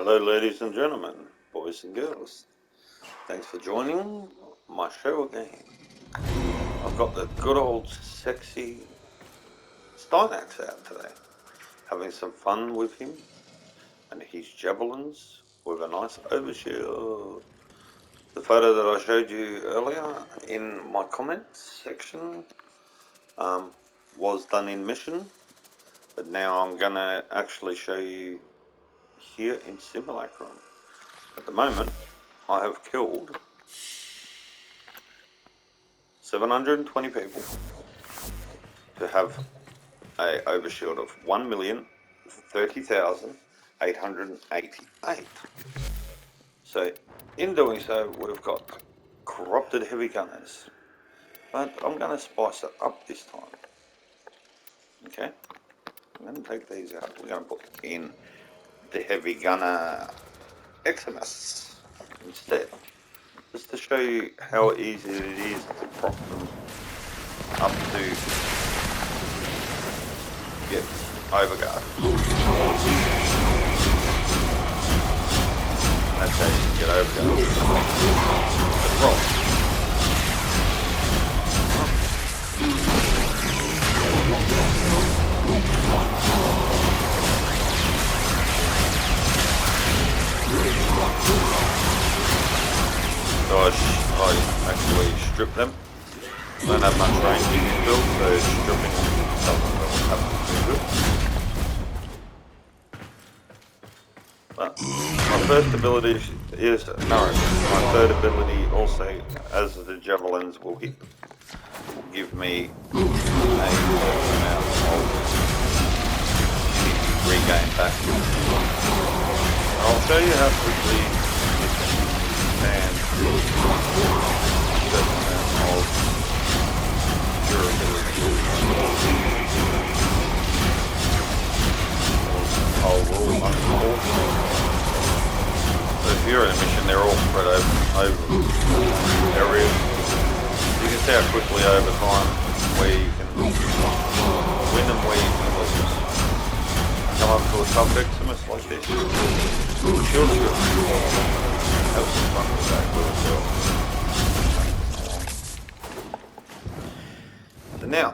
Hello ladies and gentlemen, boys and girls. Thanks for joining my show again. I've got the good old sexy Styanax out today. Having some fun with him and his javelins with a nice OverShield. The photo that I showed you earlier in my comments section was done in mission, but now I'm going to actually show you here in simulacrum. At the moment I have killed 720 people to have a overshield of 1,030,888. So in doing so, we've got corrupted heavy gunners, but I'm going to spice it up this time. Okay, I'm going to take these out. We're going to put in the heavy gunner Eximus instead, just to show you how easy it is to prop them up to get overguard. That's how you get overguard. Let's roll. So I actually strip them. Don't have much range in this build, so stripping them doesn't really have to be good. But my first ability is nourish. My third ability also, as the javelins will hit, will give me a certain amount of regain back. I'll show you how quickly it can certain amount of durability. I'll roll unfortunately. So if you're in a mission, they're all spread over areas. You can see how quickly over time where you can win and where you can lose. Come up to a tough Eximus like this. Shield skill. Have some fun with that good as well. So now,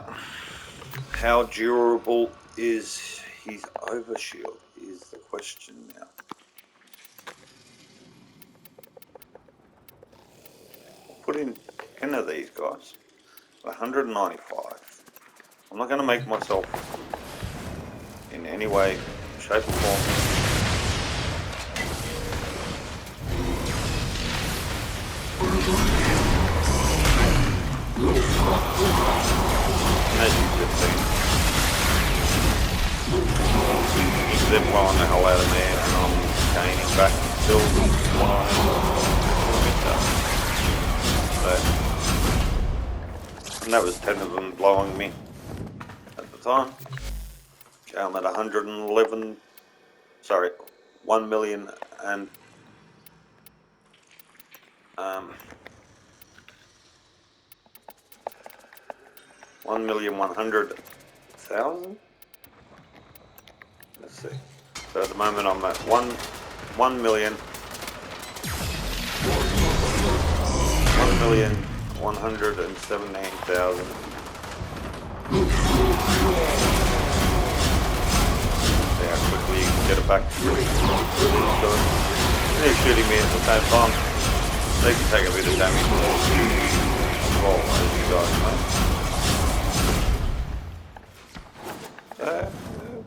how durable is his overshield is the question now. I'll put in 10 of these guys, 195. I'm not going to make myself in any way, shape or form as you just seen. They're blowing the hell out of me and I'm gaining back still what I am. And that was 10 of them blowing me at the time. Okay, I'm at 111, sorry, 1 million and 1,100,000. Let's see. So at the moment I'm at 1,117,000. See how quickly you can get it back. They're shooting me at the same time. They can take a bit of damage as well, as you guys know.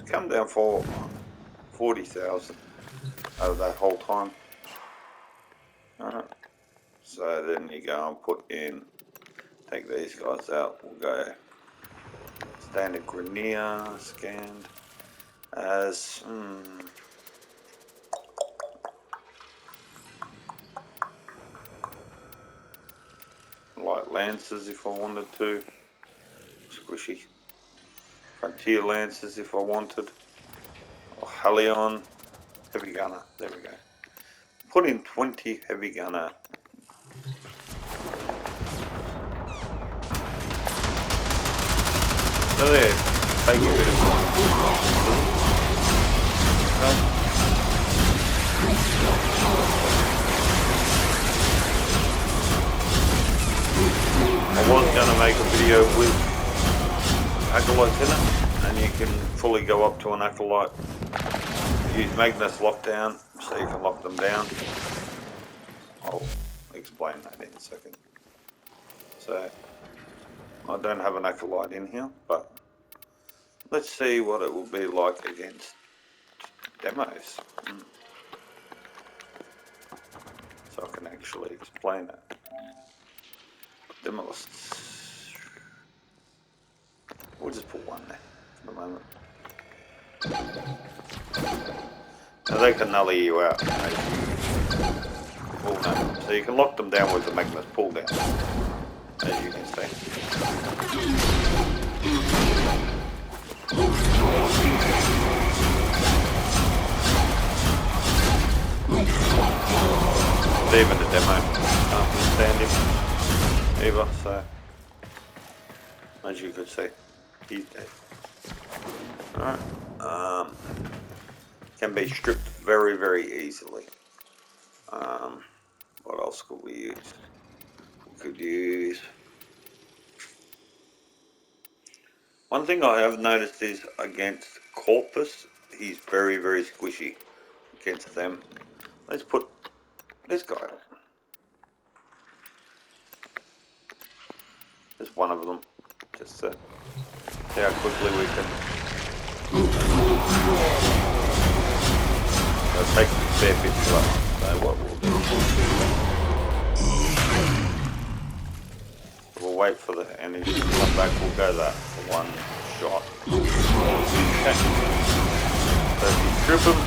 Come down for 40,000 over that whole time. Alright, so then you go and put in, take these guys out, we'll go standard Grenier, scanned as, light lancers if I wanted to, squishy. Frontier Lancers if I wanted, or Halion, heavy gunner, there we go. Put in 20 heavy gunner. So there, take a bit of time. video with acolytes in it, and you can fully go up to an acolyte. Use Magnus lockdown, so you can lock them down. I'll explain that in a second. So, I don't have an acolyte in here, but let's see what it will be like against demos. So I can actually explain it. Demolists. We'll just put one there for the moment. So they can nully you out. Pull down. So you can lock them down with the Magnus pull down, as you can see. Even the demo can't withstand him either, so as you could see, he's dead. Alright, can be stripped very, very easily. What else could we use? We could use... One thing I have noticed is against Corpus, he's very, very squishy against them. Let's put this guy on. Just one of them, just to see how quickly we can take a fair bit slower. So what we'll do, we'll wait for the energy to come back. We'll go that for one shot. Okay. So if you strip him,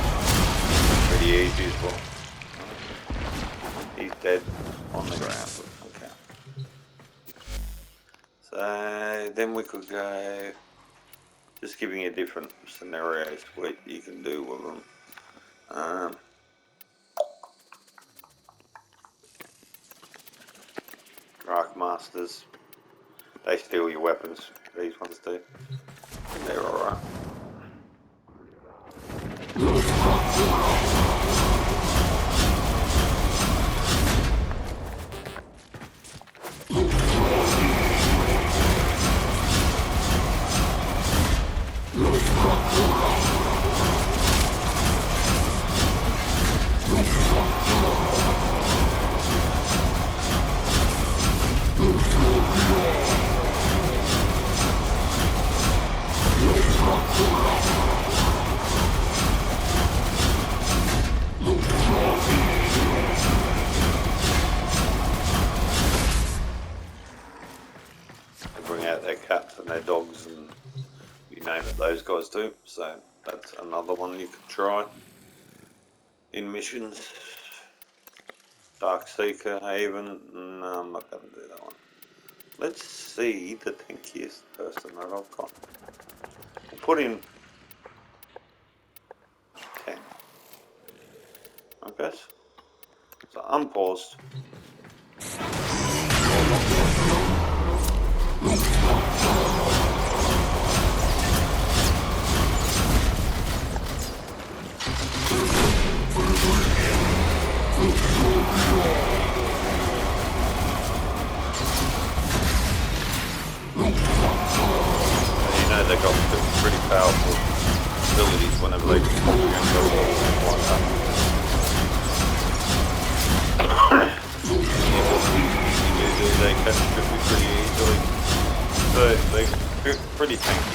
pretty easy as well. He's dead on the ground. Okay. So then we could go, just giving you different scenarios what you can do with them. Arc Masters, they steal your weapons, these ones do. They're alright. Their cats and their dogs and you name it, those guys do. So that's another one you could try in missions. Dark Seeker, Haven. No, I'm not going to do that one. Let's see the tankiest person that I've got. We'll put in 10. Okay, so unpaused. They've got pretty powerful abilities whenever they can pop against those walls like that. They can strip me pretty easily. So they're pretty tanky.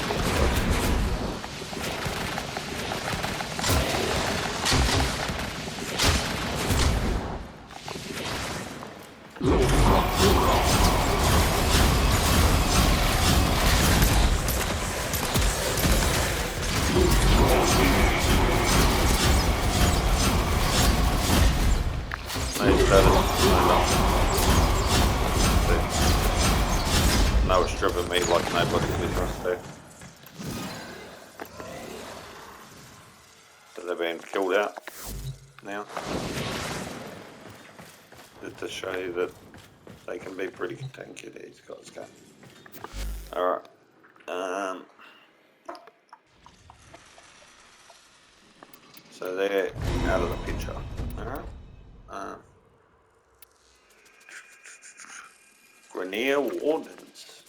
Now it's stripping me like nobody's business there. So they're being killed out now. Just to show you that they can be pretty tanky, these guys can. Alright. So they're out of the picture. Alright. Grenier Wardens.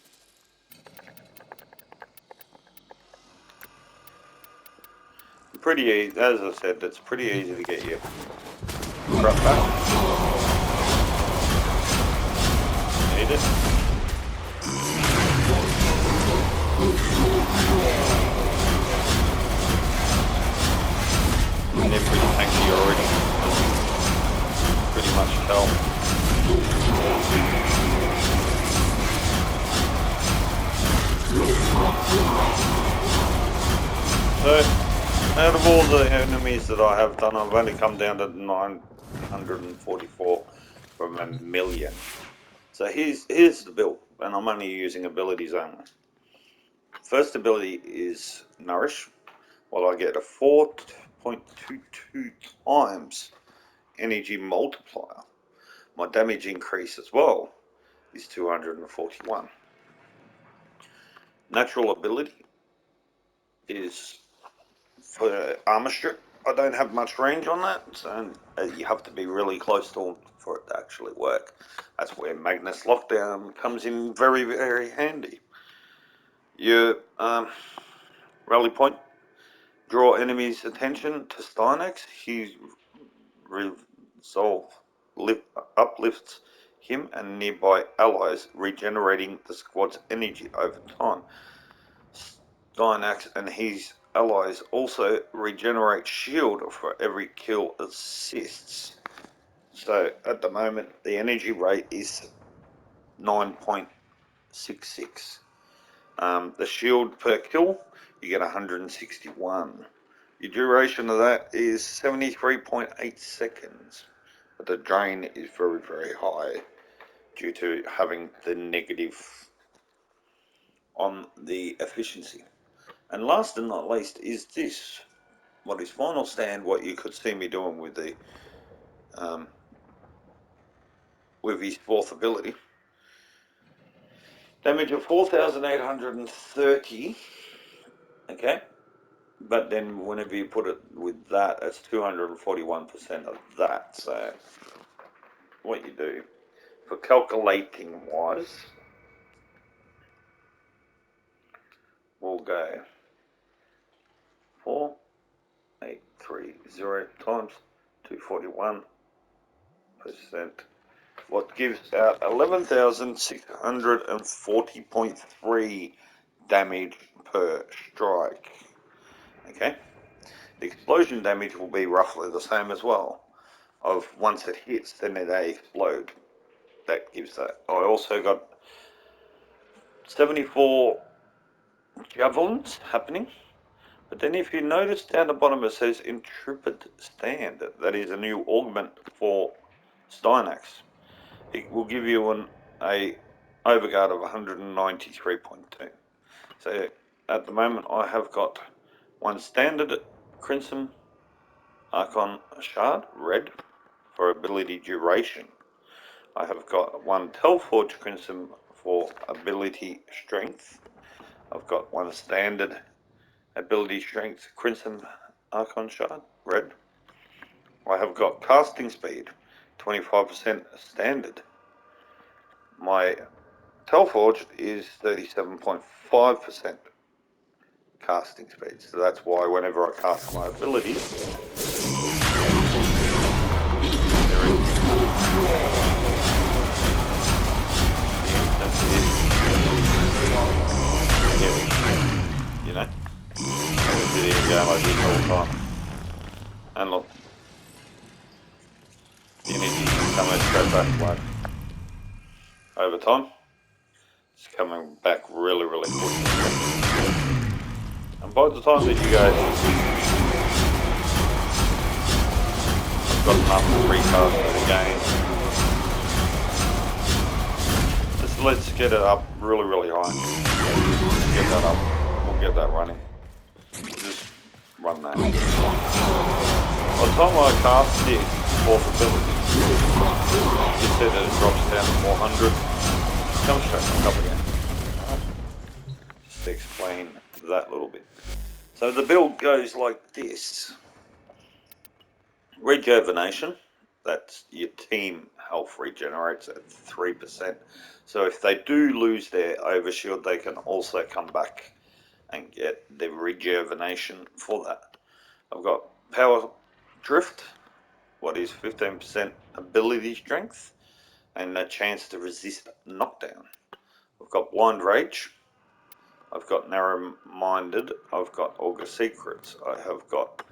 pretty easy, as I said, it's pretty easy to get your crap back. Need it. And they're pretty tanky already. Pretty much tell. So, out of all the enemies that I have done, I've only come down to 944 from 1,000,000. So here's the build, and I'm only using abilities only. First ability is Nourish. Well, I get a 4.22 times energy multiplier. My damage increase as well is 241. Natural ability is for armor strip. I don't have much range on that, so you have to be really close to them for it to actually work. That's where Magnus Lockdown comes in very, very handy. Your rally point, draw enemies' attention to Styanax. He uplifts him and nearby allies, regenerating the squad's energy over time. Styanax and his allies also regenerate shield for every kill assists. So at the moment the energy rate is 9.66. The shield per kill, you get 161. Your duration of that is 73.8 seconds. But the drain is very, very high due to having the negative on the efficiency. And last and not least is this. What is final stand, what you could see me doing with the with his fourth ability. Damage of 4,830. Okay. But then whenever you put it with that, it's 241% of that. So what you do for calculating wise, we'll go 4,830 times 241%, what gives out 11,640.3 damage per strike. Okay, the explosion damage will be roughly the same as well. Of once it hits, then they explode. That gives that. I also got 74 javelins happening. But then if you notice down the bottom it says Intrepid Stand. That is a new augment for Styanax. It will give you a overguard of 193.2. So at the moment I have got one standard Crimson Archon Shard, red, for ability duration. I have got one Telforge Crimson for ability strength. I've got one standard ability strength Crimson Archon Shard, red. I have got casting speed, 25% standard. My Telforge is 37.5% casting speed, so that's why whenever I cast my abilities, you know, the game I did all the time. And look, the energy is coming straight back like over time. It's coming back really, really quick. And by the time that you go, I've got enough to recast it again. Just let's get it up really, really high. Get that up. We'll get that running. Just run that. By the time I cast the fourth ability, you see that it drops down to 400. Come straight back up again. Just to explain that little bit. So the build goes like this. Rejuvenation, that's your team health regenerates at 3%. So if they do lose their OverShield, they can also come back and get the rejuvenation for that. I've got Power Drift, what is 15% ability strength, and a chance to resist knockdown. I've got Blind Rage, I've got Narrow Minded, I've got Augur Secrets, I have got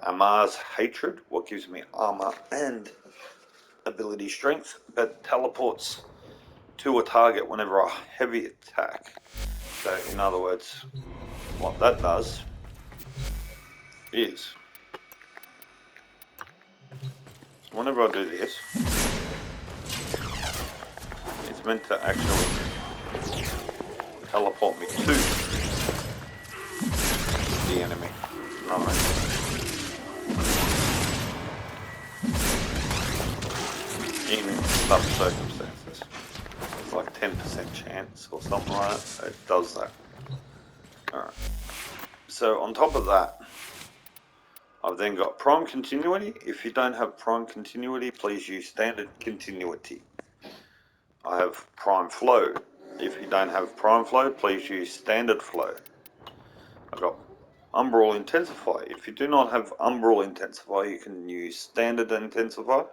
Amar's Hatred, what gives me armor and ability strength, but teleports to a target whenever a heavy attack. So in other words, what that does is, whenever I do this, it's meant to actually teleport me to the enemy. No, even in some circumstances, it's like 10% chance or something like that. It does that. Alright. So on top of that, I've then got Prime Continuity. If you don't have Prime Continuity, please use Standard Continuity. I have Prime Flow. If you don't have Prime Flow, please use Standard Flow. I've got Umbral Intensify. If you do not have Umbral Intensify, you can use Standard Intensify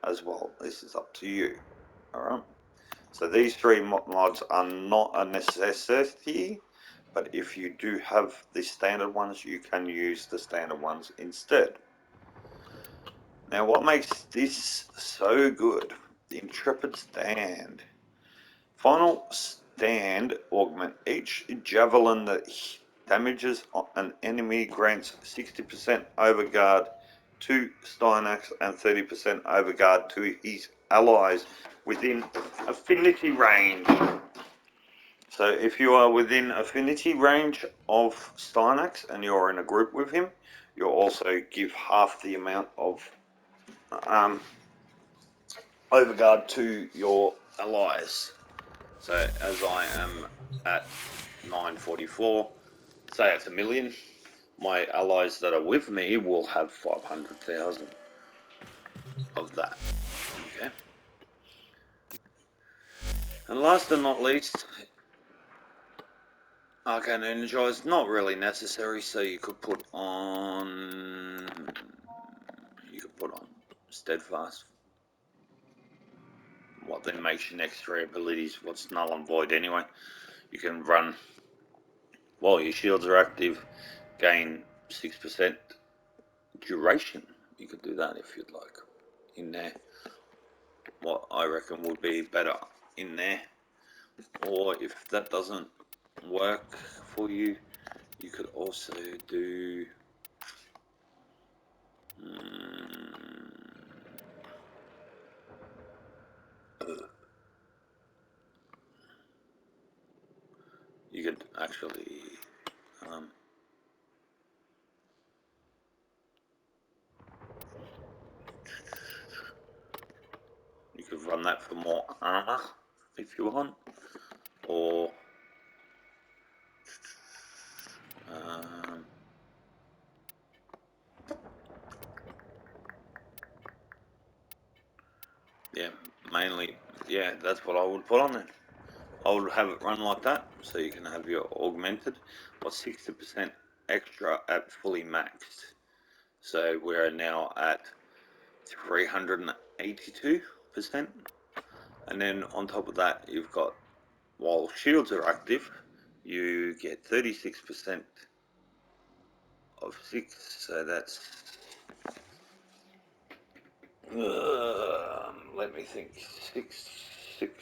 as well. This is up to you. Alright. So these three mods are not a necessity, but if you do have the standard ones, you can use the standard ones instead. Now, what makes this so good? The Intrepid Stand. Final Stand augment. Each javelin that damages an enemy grants 60% overguard to Styanax and 30% overguard to his allies within affinity range. So if you are within affinity range of Styanax and you're in a group with him, you'll also give half the amount of overguard to your allies. So as I am at 944, say it's 1 million, my allies that are with me will have 500,000 of that. Okay. And last but not least, Arcane Energize, not really necessary, so you could put on Steadfast. What then makes your next three abilities what's null and void anyway. You can run while your shields are active, gain 6% duration. You could do that if you'd like in there. What I reckon would be better in there. Or if that doesn't work for you, you could also do you could actually you could run that for more armor if you want, or yeah, mainly, yeah, that's what I would put on there. I would have it run like that, so you can have your augmented, or 60% extra at fully maxed. So we're now at 382%, and then on top of that, you've got, while shields are active, you get 36% of 6, so that's let me think, 36,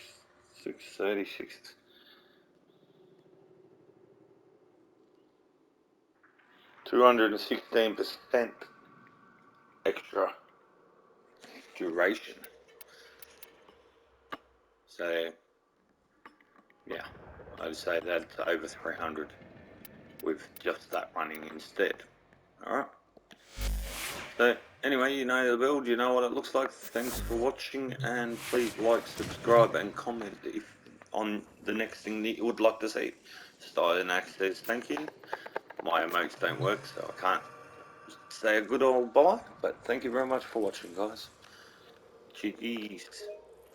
216% extra duration. So yeah, I'd say that's over 300 with just that running instead. Alright. So anyway, you know the build, you know what it looks like. Thanks for watching, and please like, subscribe and comment if on the next thing that you would like to see. Styanax says thank you. My emotes don't work, so I can't say a good old bye, but thank you very much for watching, guys. GG's.